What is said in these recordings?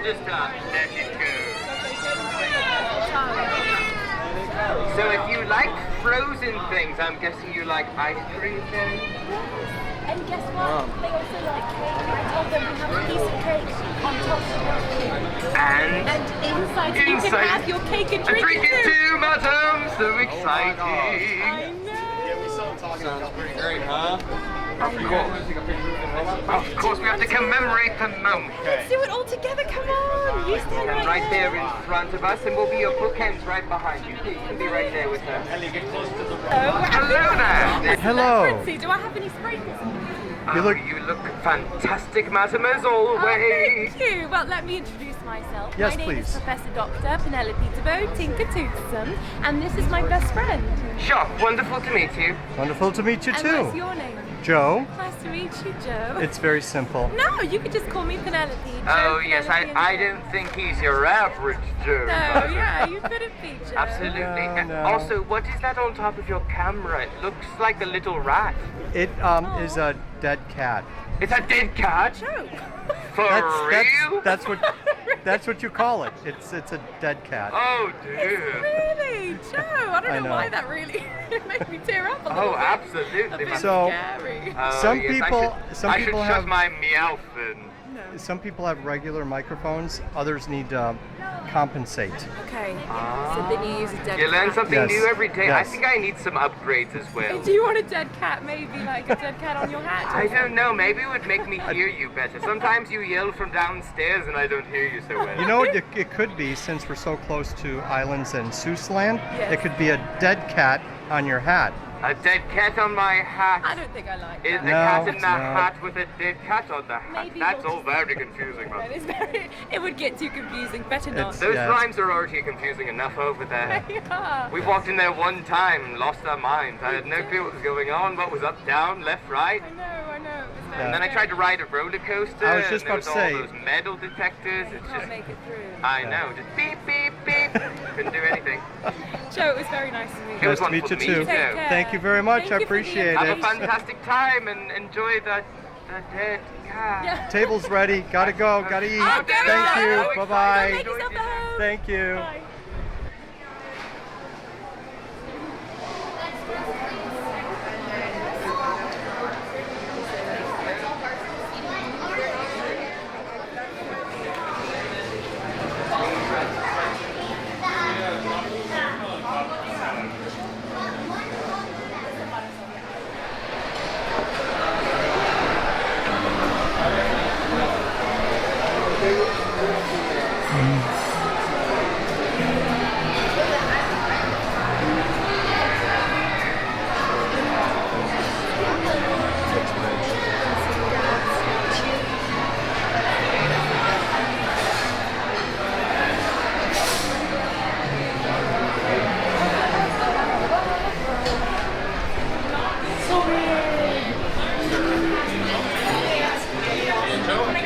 just let it go. So if you like frozen things, I'm guessing you like ice cream then? And guess what? They also like cake. I told them we have a piece of cake on top of the cake. And inside you can have your cake and drink it too, madam! So exciting! I know! Yeah, we saw him talking about Sounds pretty great, huh? Of course, we have to commemorate the moment. Let's do it all together, come on! You stand right there in front of us, and we'll be your bookends right behind you. You can be right there with her. Ellie, get close to the Hello there! Hello! Do I have any sprays? You look fantastic, madam, as always. Thank you. Well, let me introduce myself. Yes, my name please. is Professor Dr. Penelope Toothsome, and this is my best friend. Sure, wonderful to meet you. Wonderful to meet you And too. what's your name? Joe. Nice to meet you, Joe. It's very simple. No, you could just call me Penelope. Joe, Oh, yes, Penelope, I don't think he's your average Joe. No, yeah, you couldn't be, Joe. Absolutely. And No. also, what is that on top of your camera? It looks like a little rat. It is a dead cat. It's a dead cat? Joe. For real? That's what you call it. It's a dead cat. Oh, dear. Really? Joe, I don't I know know. why that really made me tear up a little Oh, bit. absolutely. A bit So- scary. Oh, Some yes, people- some I people should have- shut my meow then. Some people have regular microphones. Others need to compensate. Okay, so then you use a dead You learn cat. something Yes. new every day. I Yes. think I need some upgrades as well. Do you want a dead cat, maybe like a dead cat on your hat? I don't know, maybe it would make me hear you better. Sometimes you yell from downstairs and I don't hear you so well. You know what it could be, since we're so close to islands and Seuss land? Yes. It could be a dead cat on your hat. A dead cat on my hat. I don't think I like Is that. the cat in the No. hat with a dead cat on the hat? Maybe That's we'll all very confusing, That man. is very, it would get too confusing. Better not. It's- Those Yeah. rhymes are already confusing enough over there. Yeah. We walked in there one time, lost our minds. I had no clue what was going on, what was up, down, left, right. I know. It was very And then I tried to ride a roller coaster. I was just and there about to all say- those metal detectors. You It's can't just, make it through. I know, just beep, beep, beep. Couldn't do anything. Joe, it was very nice to meet It you. was Nice to meet wonderful you to too. meet you. Take care. Thank you very much. Thank I you for the appreciate Have a it. fantastic time and enjoy the dead cat. Yeah. Table's ready. Gotta go. Gotta eat. Oh, go, Thank go. you. Go Bye Make bye. yourself at home. Thank you. Bye.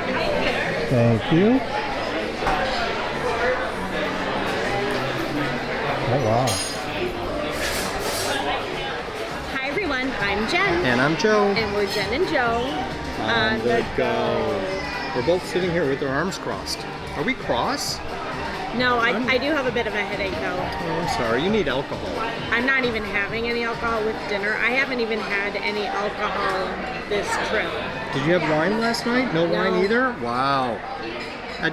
Thank you. Oh wow. Hi everyone, I'm Jen, And I'm Joe. and we're Jen and Joe on the go. We're both sitting here with our arms crossed. Are we cross? No, I do have a bit of a headache though. Oh, I'm sorry. You need alcohol. I'm not even having any alcohol with dinner. I haven't even had any alcohol this trip. Did you have wine last night? No wine No. either? Wow.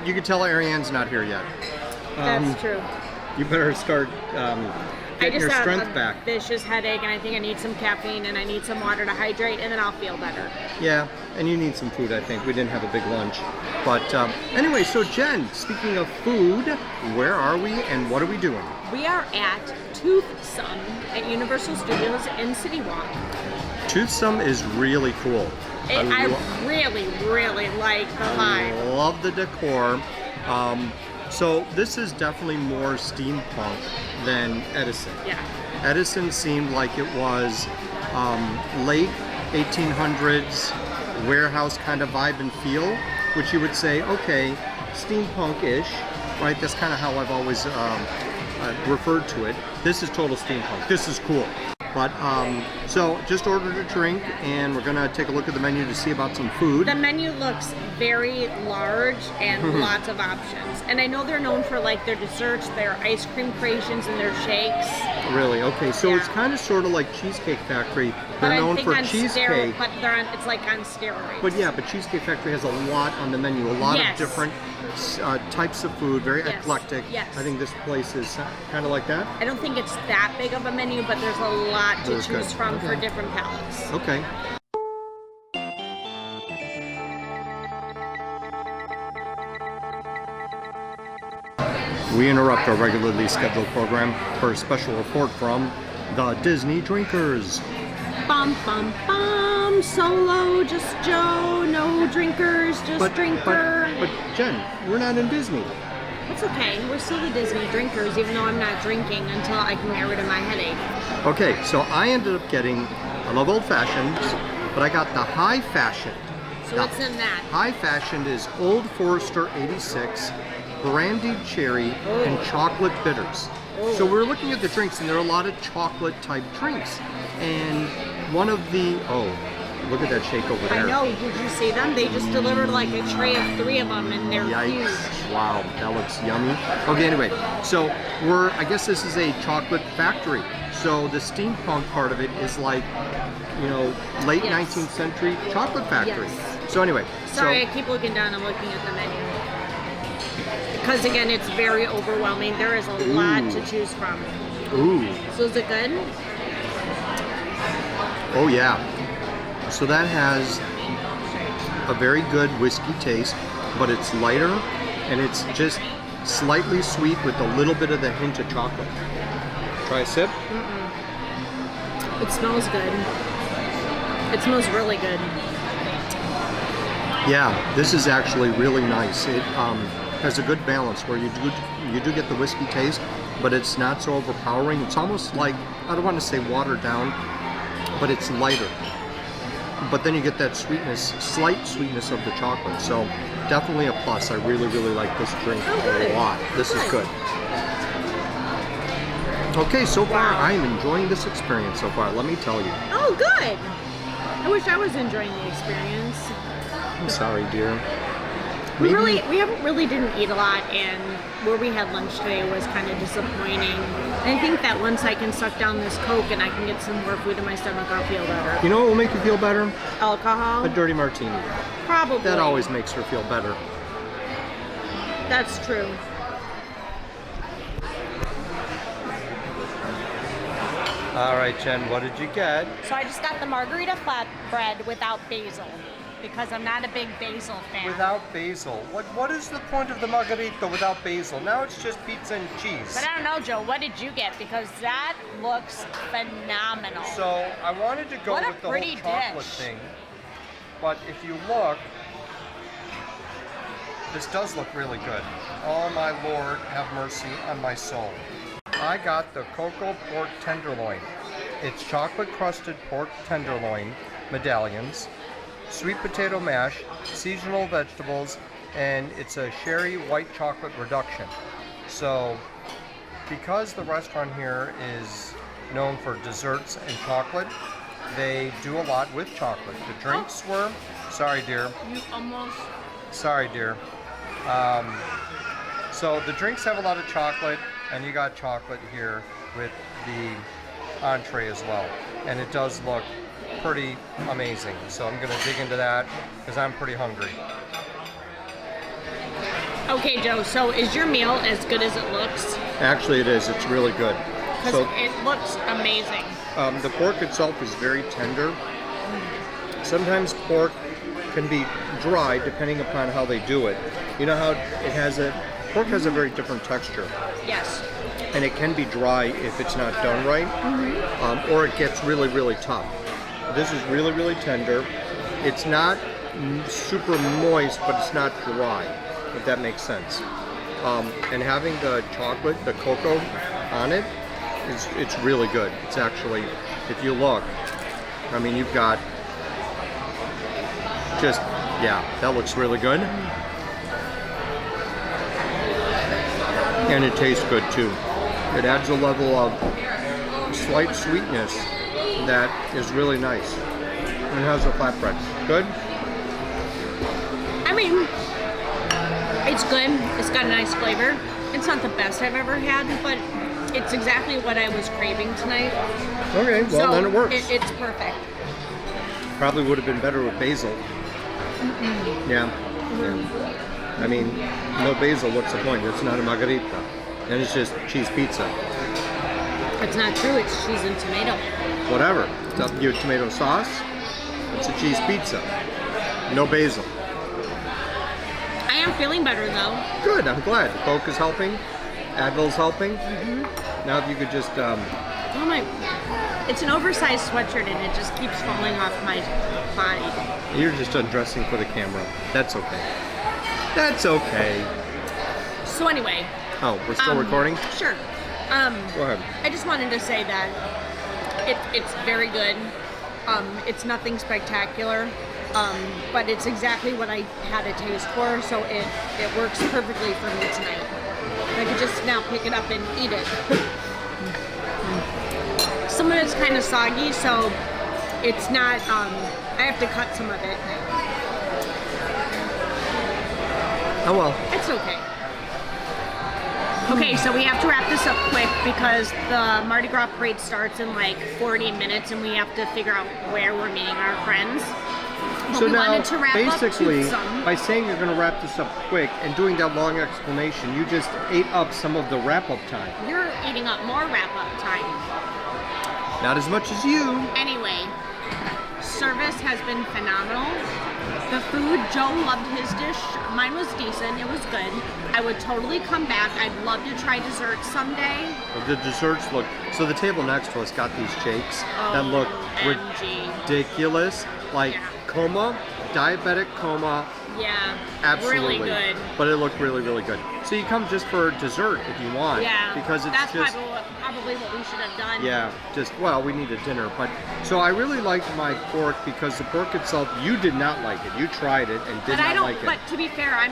You can tell Ariane's not here yet. That's true. You better start I getting just your have strength a back. vicious headache, and I think I need some caffeine, and I need some water to hydrate, and then I'll feel better. Yeah, and you need some food, I think. We didn't have a big lunch. But anyway, so Jen, speaking of food, where are we and what are we doing? We are at Toothsome at Universal Studios in City Walk. Toothsome is really cool. I really, really like the vibe. love the decor. So this is definitely more steampunk than Edison. Yeah. Edison seemed like it was late 1800s warehouse kind of vibe and feel, which you would say, okay, steampunk-ish, right? That's kind of how I've always referred to it. This is total steampunk. This is cool. But so just ordered a drink, and we're gonna take a look at the menu to see about some food. The menu looks very large and lots of options. And I know they're known for like their desserts, their ice cream creations, and their shakes. Really? Okay, so Yeah. it's kind of sort of like Cheesecake Factory. But They're I known think for on cheesecake. but it's like on steroids. But yeah, but Cheesecake Factory has a lot on the menu, a lot Yes. of different types of food, very Yes. eclectic. Yes. I think this place is kind of like that. I don't think it's that big of a menu, but there's a lot to That's good. choose from for Okay. different palates. Okay. We interrupt our regularly scheduled program for a special report from the Disney Drinkers. Bum bum bum. Solo, just Joe. No drinkers, just drinker. But Jen, we're not in Disney. It's okay. We're still the Disney drinkers, even though I'm not drinking until I can get rid of my headache. Okay, so I ended up getting, I love old fashions, but I got the high fashion. So what's in that? High fashioned is Old Forester 86, brandied cherry, and chocolate bitters. So we're looking at the drinks, and there are a lot of chocolate type drinks. And one of the, oh, look at that shake over there. I know. Did you see them? They just delivered like a tray of 3 of them, and they're Yikes. huge. Wow, that looks yummy. Okay, anyway, so I guess this is a chocolate factory. So the steampunk part of it is like, you know, late Yes. 19th century chocolate factory. Yes. So anyway, Sorry, I keep looking down. I'm looking at the menu. Because again, it's very overwhelming. There is a lot to choose from. ooh, So is it good? oh yeah. So that has a very good whiskey taste, but it's lighter, and it's just slightly sweet with a little bit of the hint of chocolate. Try a sip. It smells good. It smells really good. Yeah, this is actually really nice. It has a good balance where you do get the whiskey taste, but it's not so overpowering. It's almost like, I don't want to say watered down, but it's lighter. But then you get that sweetness, slight sweetness of the chocolate. So definitely a plus. I really, really like this drink a lot. This is good. Okay, so far I am enjoying this experience so far, let me tell you. Oh, good. I wish I was enjoying the experience. I'm sorry, dear. We Maybe- really didn't eat a lot, and where we had lunch today was kind of disappointing. I think that once I can suck down this Coke and I can get some more food in my stomach, I'll feel better. You know what will make you feel better? Alcohol? A dirty martini. Probably. That always makes her feel better. That's true. All right, Jen, what did you get? So I just got the margarita flatbread without basil because I'm not a big basil fan. Without basil. What is the point of the margarita without basil? Now it's just pizza and cheese. But I don't know, Joe, what did you get? Because that looks phenomenal. So I wanted to go What a with the whole pretty chocolate dish. thing, but if you look, this does look really good. Oh my Lord, have mercy on my soul. I got the cocoa pork tenderloin. It's chocolate crusted pork tenderloin medallions, sweet potato mash, seasonal vegetables, and it's a sherry white chocolate reduction. So because the restaurant here is known for desserts and chocolate, they do a lot with chocolate. The drinks were, sorry dear, You almost... sorry dear. So the drinks have a lot of chocolate, and you got chocolate here with the entree as well. And it does look pretty amazing. So I'm gonna dig into that because I'm pretty hungry. Okay, Joe, so is your meal as good as it looks? Actually it is, it's really good. Because So it looks amazing. the pork itself is very tender. Sometimes pork can be dry depending upon how they do it. You know how it has pork has a very different texture. Yes. And it can be dry if it's not done right, or it gets really, really tough. This is really, really tender. It's not super moist, but it's not dry, if that makes sense. And having the chocolate, the cocoa on it, it's really good. It's actually, if you look, I mean, you've got just, yeah, that looks really good. And it tastes good too. It adds a level of slight sweetness that is really nice. And how's the flatbread? Good? I mean, it's good. It's got a nice flavor. It's not the best I've ever had, but it's exactly what I was craving tonight. Okay, well So then it works. It's perfect. Probably would have been better with basil. Yeah. I mean, no basil, what's the point? It's not a margarita. And it's just cheese pizza. It's not true. It's cheese and tomato. Whatever. It's up to you with tomato sauce. It's a cheese pizza. No basil. I am feeling better though. Good, I'm glad. The Coke is helping. Advil's helping. Now if you could just... Oh my! It's an oversized sweatshirt and it just keeps falling off my body. You're just undressing for the camera. That's okay. That's okay. So anyway. Oh, we're still recording? Sure. Go ahead. I just wanted to say that it's very good. It's nothing spectacular, but it's exactly what I had a taste for, so it works perfectly for me tonight. I could just now pick it up and eat it. Some of it's kind of soggy, so it's not, I have to cut some of it. Oh well. It's okay. Okay, so we have to wrap this up quick because the Mardi Gras parade starts in like 40 minutes and we have to figure out where we're meeting our friends. But So we now, wanted to wrap basically, up Toothsome. by saying you're going to wrap this up quick and doing that long explanation, you just ate up some of the wrap-up time. You're eating up more wrap-up time. Not as much as you. Anyway, service has been phenomenal. The food, Joe loved his dish. Mine was decent. It was good. I would totally come back. I'd love to try desserts someday. The desserts look... So the table next to us got these shakes that look OMG. ridiculous. Like Yeah. coma, diabetic coma. Yeah, Absolutely. really good. But it looked really, really good. So you come just for dessert if you want. Yeah, Because it's that's just... probably what we should have done. Yeah, well, we need a dinner, but so I really liked my pork because the pork itself, you did not like it. You tried it and did But not like it. But to be fair, I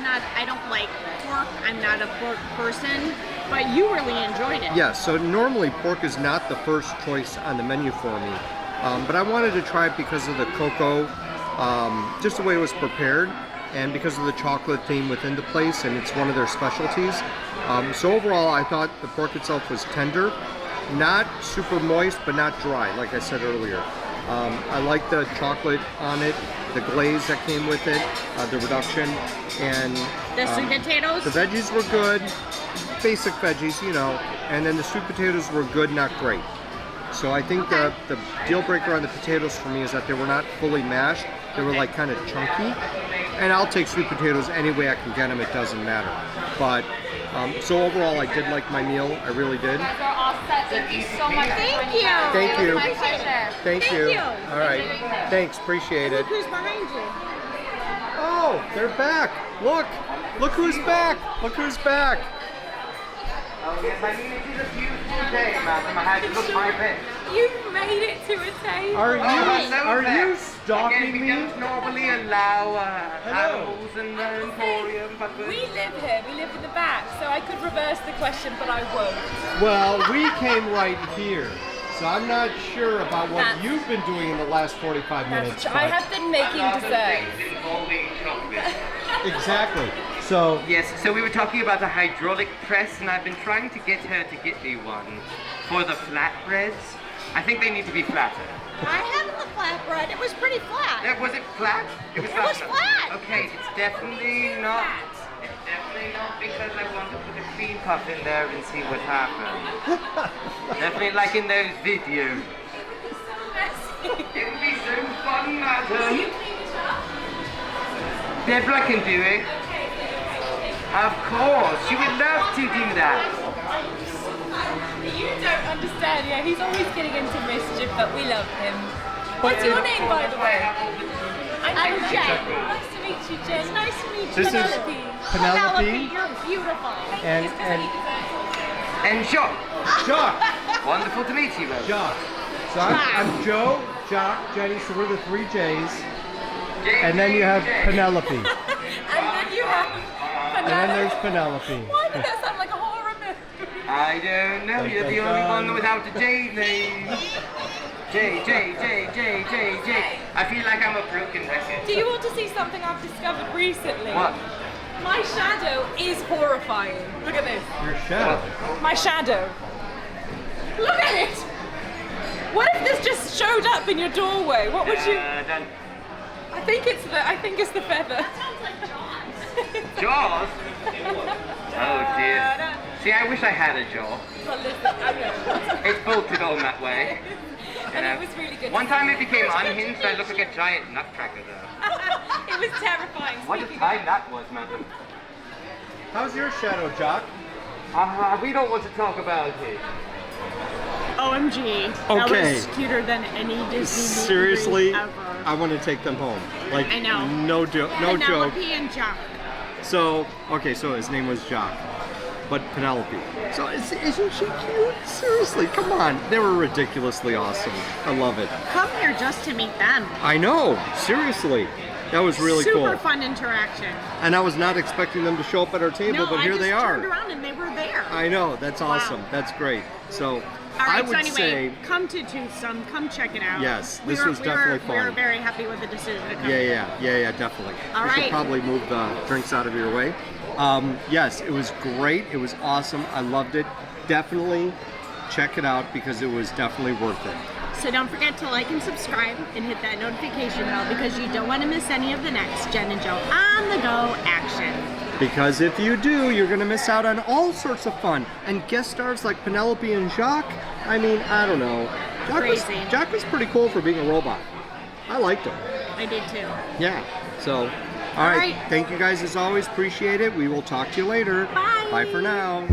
don't like pork. I'm not a pork person. But you really enjoyed it. Yeah, so normally pork is not the first choice on the menu for me, but I wanted to try it because of the cocoa, just the way it was prepared, and because of the chocolate theme within the place, and it's one of their specialties. So overall, I thought the pork itself was tender, not super moist, but not dry, like I said earlier. I like the chocolate on it, the glaze that came with it, the reduction, and The sweet potatoes. the veggies were good, basic veggies, you know, and then the sweet potatoes were good, not great. So I think the deal breaker on the potatoes for me is that they were not fully mashed. They were like kind of chunky. And I'll take sweet potatoes any way I can get them, it doesn't matter. But, so overall I did like my meal, I really did. You guys are all set. Thank you so much. Thank you. Thank you. My pleasure. Thank you. you. All right, thanks, appreciate it. Look who's behind you. Oh, they're back. Look who's back. Look who's back. Oh yes, I needed you to use today, madam. I had to look my best. You made it to a table. Are Hello you there. stalking Again, we me? don't normally allow Hello. animals in the Emporium, but We live here. We live in the back, so I could reverse the question, but I won't. Well, we came right here. So I'm not sure about what That's- you've been doing in the last 45 minutes. I have been making desserts. involving chocolate. Exactly. So, Yes, so we were talking about the hydraulic press, and I've been trying to get her to get me one for the flatbreads. I think they need to be flatter. I have the flatbread. It was pretty flat. Was it flat? It was was flat. Okay, it's definitely not. It's definitely not because I want to put a cream puff in there and see what happens. Definitely like in those videos. It would be so fun, madam. Deborah can do it. Of course, she would love to do that. You don't understand. Yeah, he's always getting into mischief, but we love him. What's your name, by the way? I'm Jen. Nice to meet you, Jen. Nice to meet you, This is Penelope. Penelope You're beautiful. and And Jacques. wonderful to meet you, both. Jacques. So I'm Joe, Jacques, Jenny, so we're the three J's. And then you have Penelope. And then you have Penelope. And then there's Penelope. Why did that sound like a horror movie? I don't know, you're the only one without a J name. J. I feel like I'm a broken record. Do you want to see something I've discovered recently? What? My shadow is horrifying. Look at this. Your shadow. My shadow. Look at it. What if this just showed up in your doorway? What would you? Done. I think it's the feather. Jaws? Oh dear. See, I wish I had a jaw. Well, listen, I know. It's bolted on that way. And it was really good. One time it became unhinged, I looked like a giant nutcracker though. It was terrifying. What a Speaking time that was, madam. How's your shadow, Jacques? We don't want to talk about it. OMG. Okay. That was cuter than any Disney movie Seriously, ever. I want to take them home. Like, I know. no joke. Penelope and Jacques. So, okay, so his name was Jacques, but Penelope. So, isn't she cute? Seriously, come on. They were ridiculously awesome. I love it. Come here just to meet them. I know. Seriously. That was really cool. Super fun interaction. And I was not expecting them to show up at our table, No, but here they I just turned are. around and they were there. I know. That's awesome. Wow. That's great. So, All right, I would so anyway, say... come to Toothsome, come check it out. Yes, this was definitely fun. We were very happy with the decision to come. Yeah, definitely. All we right. should probably move the drinks out of your way. Yes, it was great. It was awesome. I loved it. Definitely check it out because it was definitely worth it. So don't forget to like and subscribe and hit that notification bell because you don't want to miss any of the next Jen and Joe on the go action. Because if you do, you're going to miss out on all sorts of fun. And guest stars like Penelope and Jacques, I mean, I don't know. Crazy. Jacques was pretty cool for being a robot. I liked him. I did too. Yeah, so, all right. right. Thank you guys as always. Appreciate it. We will talk to you later. Bye. Bye for now.